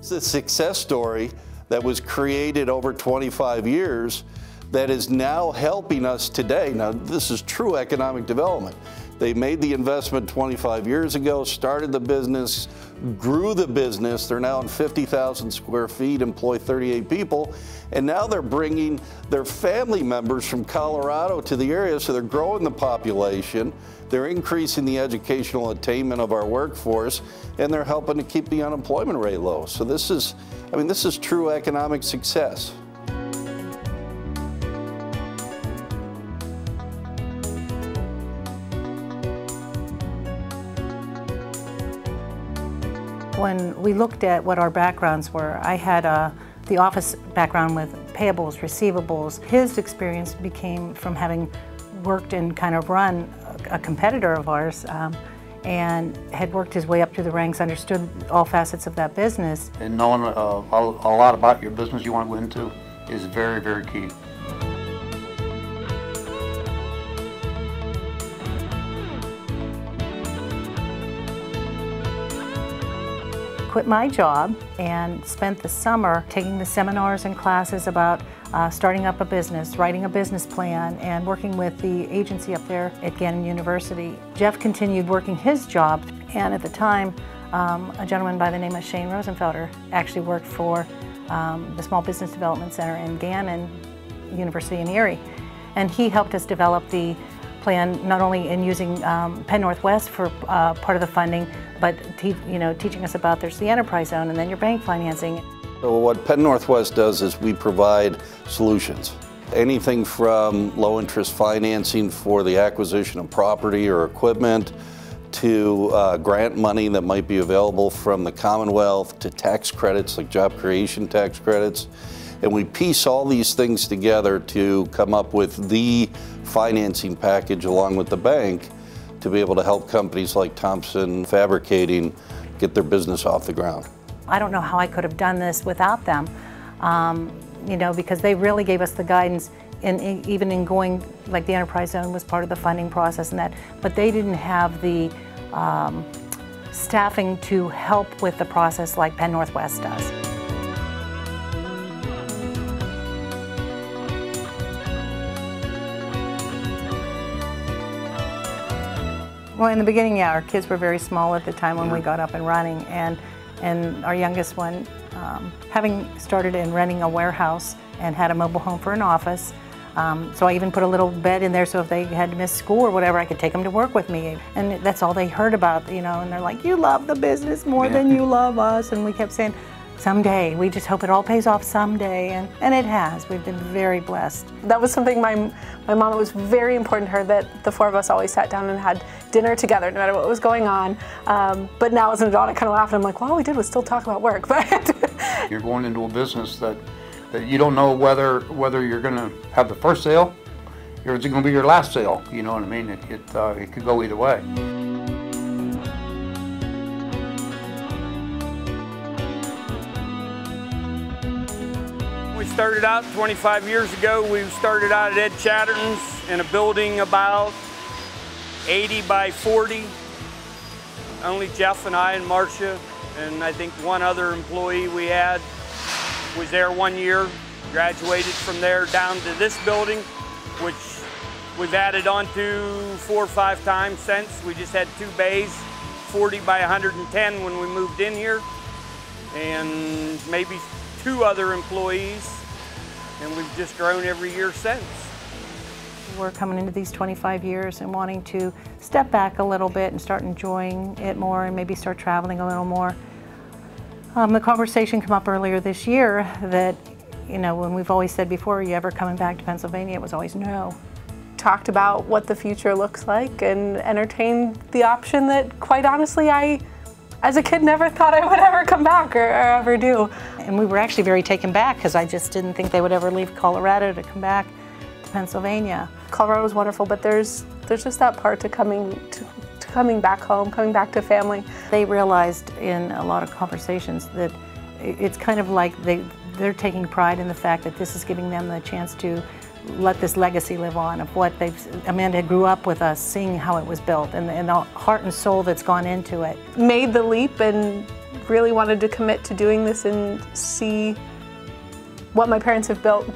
It's a success story that was created over 25 years that is now helping us today. Now, this is true economic development. They made the investment 25 years ago, started the business, grew the business. They're now in 50,000 square feet, employ 38 people, and now they're bringing their family members from Colorado to the area, so they're growing the population, they're increasing the educational attainment of our workforce, and they're helping to keep the unemployment rate low. So this is, I mean, this is true economic success. When we looked at what our backgrounds were, I had the office background with payables, receivables. His experience became from having worked and kind of run a competitor of ours and had worked his way up through the ranks, understood all facets of that business. And knowing a lot about your business you want to go into is very, very key. Quit my job and spent the summer taking the seminars and classes about starting up a business, writing a business plan, and working with the agency up there at Gannon University. Jeff continued working his job, and at the time, a gentleman by the name of Shane Rosenfelder actually worked for the Small Business Development Center in Gannon University in Erie. And he helped us develop the plan, not only in using Penn-Northwest for part of the funding, but teaching us about there's the enterprise zone and then your bank financing. So what Penn-Northwest does is we provide solutions. Anything from low interest financing for the acquisition of property or equipment, to grant money that might be available from the Commonwealth, to tax credits like job creation tax credits. And we piece all these things together to come up with the financing package along with the bank to be able to help companies like Thompson Fabricating get their business off the ground. I don't know how I could have done this without them, because they really gave us the guidance even in going, like the enterprise zone was part of the funding process and that, but they didn't have the staffing to help with the process like Penn-Northwest does. Well, in the beginning, yeah, our kids were very small at the time when we got up and running, and our youngest one, having started in renting a warehouse and had a mobile home for an office, so I even put a little bed in there so if they had to miss school or whatever, I could take them to work with me. And that's all they heard about, and they're like, you love the business more than you love us. And we kept saying, someday, we just hope it all pays off someday, and it has. We've been very blessed. That was something my mom, it was very important to her that the four of us always sat down and had dinner together, no matter what was going on. But now as an adult, I kind of laugh and I'm like, well, all we did was still talk about work. But you're going into a business that you don't know whether you're going to have the first sale or it's going to be your last sale. You know what I mean? It could go either way. We started out 25 years ago. We started out at Ed Chatterton's in a building about 80 by 40. Only Jeff and I and Marcia, and I think one other employee we had was there 1 year, graduated from there down to this building, which we've added on to 4 or 5 times since. We just had 2 bays, 40 by 110 when we moved in here, and maybe 2 other employees, and we've just grown every year since. We're coming into these 25 years and wanting to step back a little bit and start enjoying it more and maybe start traveling a little more. The conversation came up earlier this year that, when we've always said before, are you ever coming back to Pennsylvania? It was always no. Talked about what the future looks like and entertained the option that, quite honestly, I, as a kid, never thought I would ever come back or ever do. And we were actually very taken back because I just didn't think they would ever leave Colorado to come back to Pennsylvania. Colorado was wonderful, but there's just that part to coming back home, coming back to family. They realized in a lot of conversations that it's kind of like they're taking pride in the fact that this is giving them the chance to let this legacy live on of what Amanda grew up with us, seeing how it was built and the heart and soul that's gone into it. Made the leap and really wanted to commit to doing this and see what my parents have built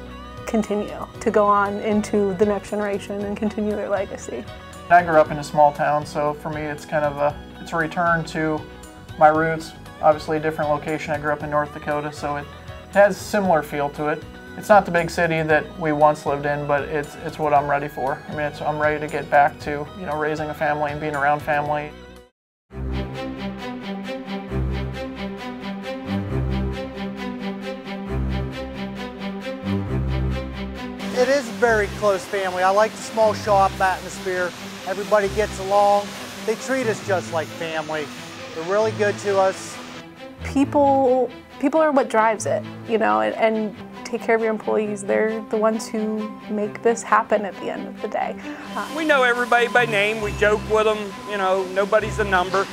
continue to go on into the next generation and continue their legacy. I grew up in a small town, so for me it's kind of it's a return to my roots. Obviously a different location. I grew up in North Dakota, so it has a similar feel to it. It's not the big city that we once lived in, but it's what I'm ready for. I mean, I'm ready to get back to, you know, raising a family and being around family. It is a very close family. I like the small shop atmosphere. Everybody gets along. They treat us just like family. They're really good to us. People are what drives it, you know, and take care of your employees. They're the ones who make this happen at the end of the day. We know everybody by name. We joke with them. You know, nobody's a number.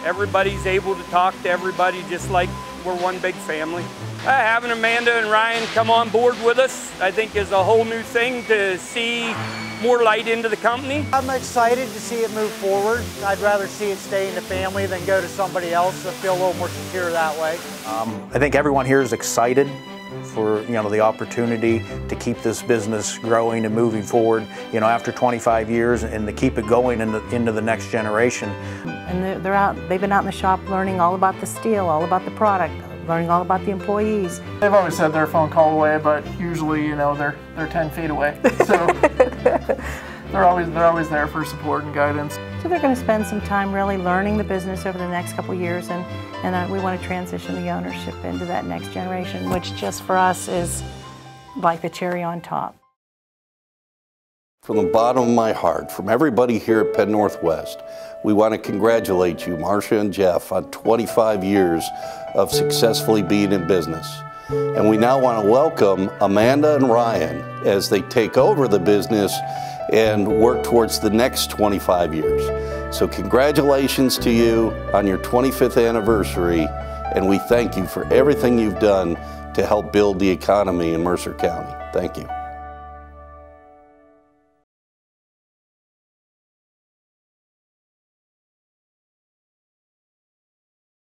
Everybody's able to talk to everybody just like we're one big family. Having Amanda and Ryan come on board with us, I think, is a whole new thing to see more light into the company. I'm excited to see it move forward. I'd rather see it stay in the family than go to somebody else. I feel a little more secure that way. I think everyone here is excited for, you know, the opportunity to keep this business growing and moving forward, you know, after 25 years, and to keep it going into the next generation. And they've been out in the shop learning all about the steel, all about the product, learning all about the employees. They've always said they're a phone call away, but usually, you know, they're 10 feet away. So they're always there for support and guidance. So they're going to spend some time really learning the business over the next couple of years, and we want to transition the ownership into that next generation, which just for us is like the cherry on top. From the bottom of my heart, from everybody here at Penn-Northwest, we want to congratulate you, Marcia and Jeff, on 25 years of successfully being in business. And we now want to welcome Amanda and Ryan as they take over the business and work towards the next 25 years. So congratulations to you on your 25th anniversary, and we thank you for everything you've done to help build the economy in Mercer County. Thank you.